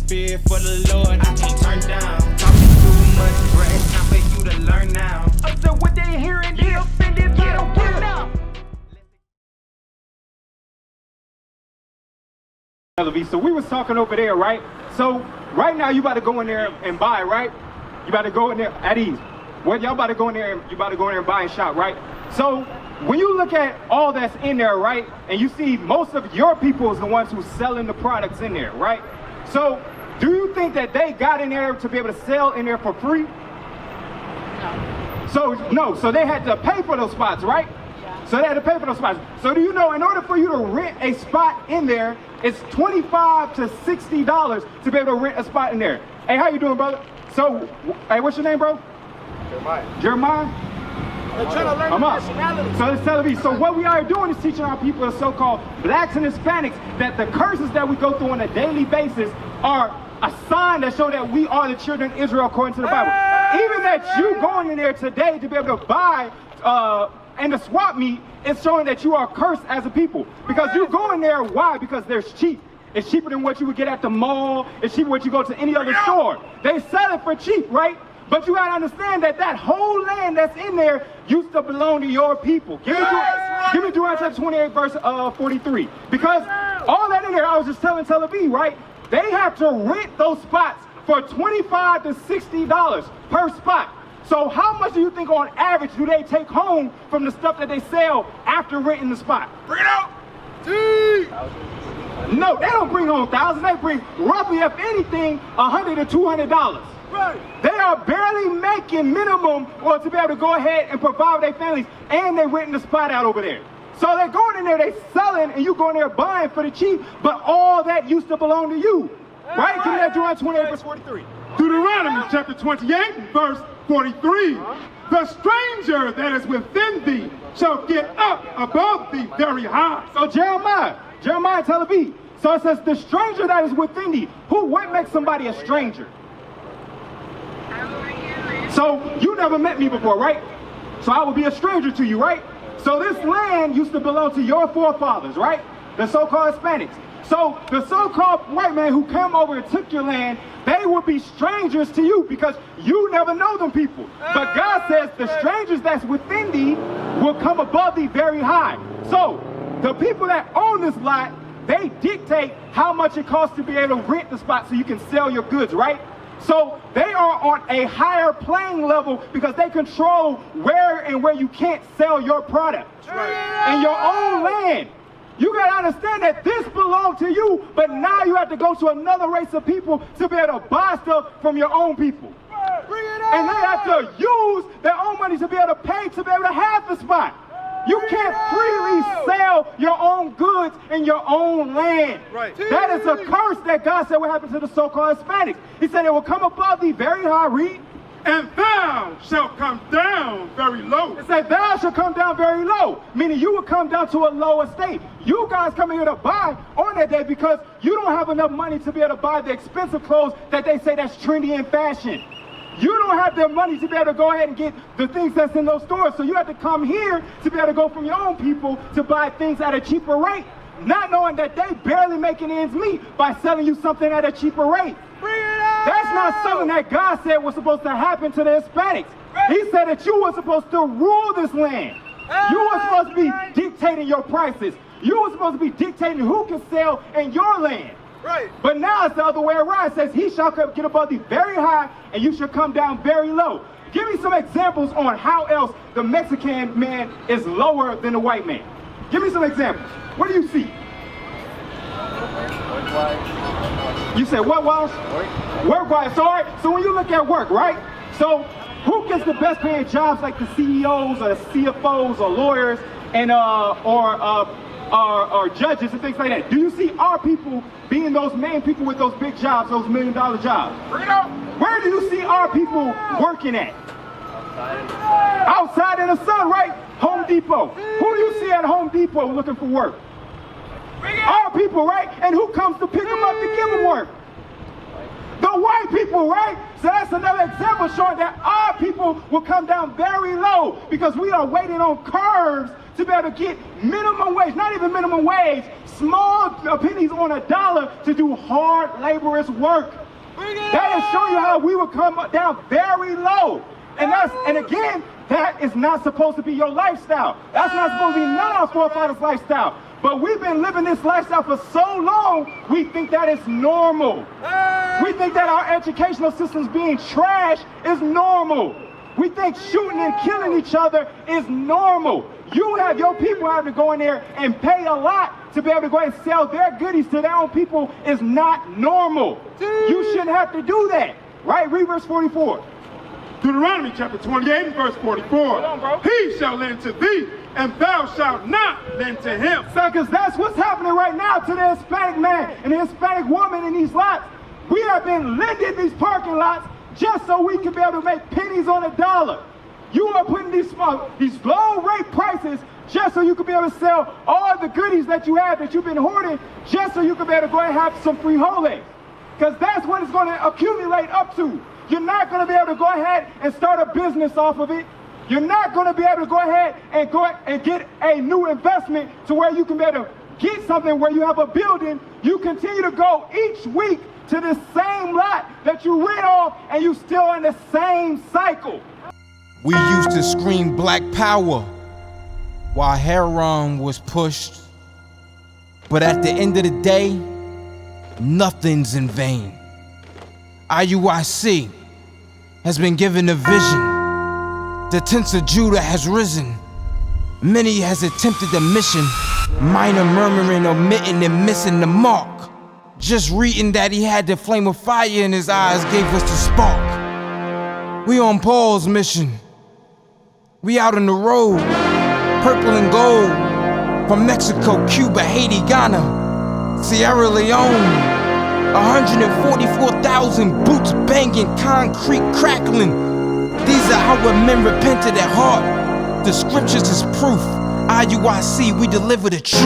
spirit for the Lord, I can't turn down. Talking too much, bruh, it's time for you to learn now. So what they hearing, they offended, get on now. So we was talking over there, right? So right now you about to go in there and buy, right? You about to go in there at ease. Well, y'all about to go in there and buy and shop, right? So when you look at all that's in there, right, and you see most of your people is the ones who's selling the products in there, right? So do you think that they got in there to be able to sell in there for free? No. So they had to pay for those spots, right? Yeah. So they had to pay for those spots. So do you know, in order for you to rent a spot in there, it's $25 to $60 to be able to rent a spot in there. Hey, how you doing, brother? So, hey, what's your name, bro? Jeremiah? They're trying to learn I'm up. nationality. So it's telling me. So what we are doing is teaching our people, the so-called blacks and Hispanics, that the curses that we go through on a daily basis are a sign that show that we are the children of Israel according to the Bible. Even that you going in there today to be able to buy and to swap meet, it's showing that you are cursed as a people. Because you go in there, why? Because they're cheap. It's cheaper than what you would get at the mall. It's cheaper than what you go to any other store. They sell it for cheap, right? But you gotta understand that that whole land that's in there used to belong to your people. Give me Deuteronomy chapter 28, verse 43. Because all that in there, I was just telling Tel Aviv, right? They have to rent those spots for $25 to $60 per spot. So how much do you think on average do they take home from the stuff that they sell after renting the spot? Bring it out. No, they don't bring home thousands. They bring roughly, if anything, $100 to $200. Right. They are barely making minimum or to be able to go ahead and provide their families, and they renting the spot out over there. So they're going in there, they selling, and you going there buying for the cheap, but all that used to belong to you. Right? Give me that Deuteronomy 28, verse 43. Deuteronomy chapter 28, verse 43. The stranger that is within thee shall get up above thee very high. So Jeremiah Tel Aviv. So it says the stranger that is within thee. What makes somebody a stranger? So you never met me before, right? So I would be a stranger to you, right? So this land used to belong to your forefathers, right? The so-called Hispanics. So the so-called white man who came over and took your land, they would be strangers to you because you never know them people. But God says the strangers that's within thee will come above thee very high. So the people that own this lot, they dictate how much it costs to be able to rent the spot so you can sell your goods, right? So they are on a higher playing level because they control where you can't sell your product in your own land. You gotta understand that this belongs to you, but now you have to go to another race of people to be able to buy stuff from your own people. And they have to use their own money to be able to pay to be able to have the spot. You can't freely sell your own goods in your own land. Right. That is a curse that God said will happen to the so-called Hispanics. He said it will come above thee very high, read. And thou shalt come down very low. It said thou shalt come down very low, meaning you will come down to a low estate. You guys come here to buy on that day because you don't have enough money to be able to buy the expensive clothes that they say that's trendy in fashion. You don't have the money to be able to go ahead and get the things that's in those stores. So you have to come here to be able to go from your own people to buy things at a cheaper rate, not knowing that they barely making ends meet by selling you something at a cheaper rate. That's not something that God said was supposed to happen to the Hispanics. He said that you were supposed to rule this land. You were supposed to be dictating your prices. You were supposed to be dictating who can sell in your land. Right. But now it's the other way around. It says he shall get above thee very high and you shall come down very low. Give me some examples on how else the Mexican man is lower than the white man. Give me some examples. What do you see? You said what, Walsh? Work-wise. So when you look at work, right? So who gets the best paying jobs like the CEOs or the CFOs or lawyers and or judges and things like that? Do you see our people being those main people with those big jobs, those $1 million jobs? Bring it out. Where do you see our people working at? Outside in the sun, right? Home Depot. Who do you see at Home Depot looking for work? Our people, right? And who comes to pick them up to give them work? The white people, right? So that's another example showing that our people will come down very low because we are waiting on curves to be able to get minimum wage, not even minimum wage, small pennies on a dollar to do hard laborious work. That is showing you how we would come down very low. And again, that is not supposed to be your lifestyle. That's not supposed to be none of our forefathers' lifestyle. But we've been living this lifestyle for so long, we think that is normal. We think that our educational systems being trash is normal. We think shooting and killing each other is normal. You have your people having to go in there and pay a lot to be able to go ahead and sell their goodies to their own people is not normal. You shouldn't have to do that, right? Read verse 44. Deuteronomy chapter 28 and verse 44. He shall lend to thee, and thou shalt not lend to him. So, because that's what's happening right now to the Hispanic man and the Hispanic woman in these lots. We have been lending these parking lots just so we can be able to make pennies on a dollar. You are putting these low rate prices just so you can be able to sell all the goodies that you have that you've been hoarding just so you can be able to go ahead and have some free holidays. Because that's what it's going to accumulate up to. You're not going to be able to go ahead and start a business off of it. You're not going to be able to go ahead and get a new investment to where you can be able to get something where you have a building. You continue to go each week to the same lot that you rent off, and you still in the same cycle. We used to scream black power while heroin was pushed. But at the end of the day, nothing's in vain. IUIC has been given a vision. The tents of Judah has risen. Many has attempted the mission, minor murmuring, omitting, and missing the mark. Just reading that he had the flame of fire in his eyes gave us the spark. We on Paul's mission. We out on the road, purple and gold, from Mexico, Cuba, Haiti, Ghana, Sierra Leone. 144,000 boots banging, concrete crackling. These are our men repented at heart. The scriptures is proof. IUIC, we deliver the truth.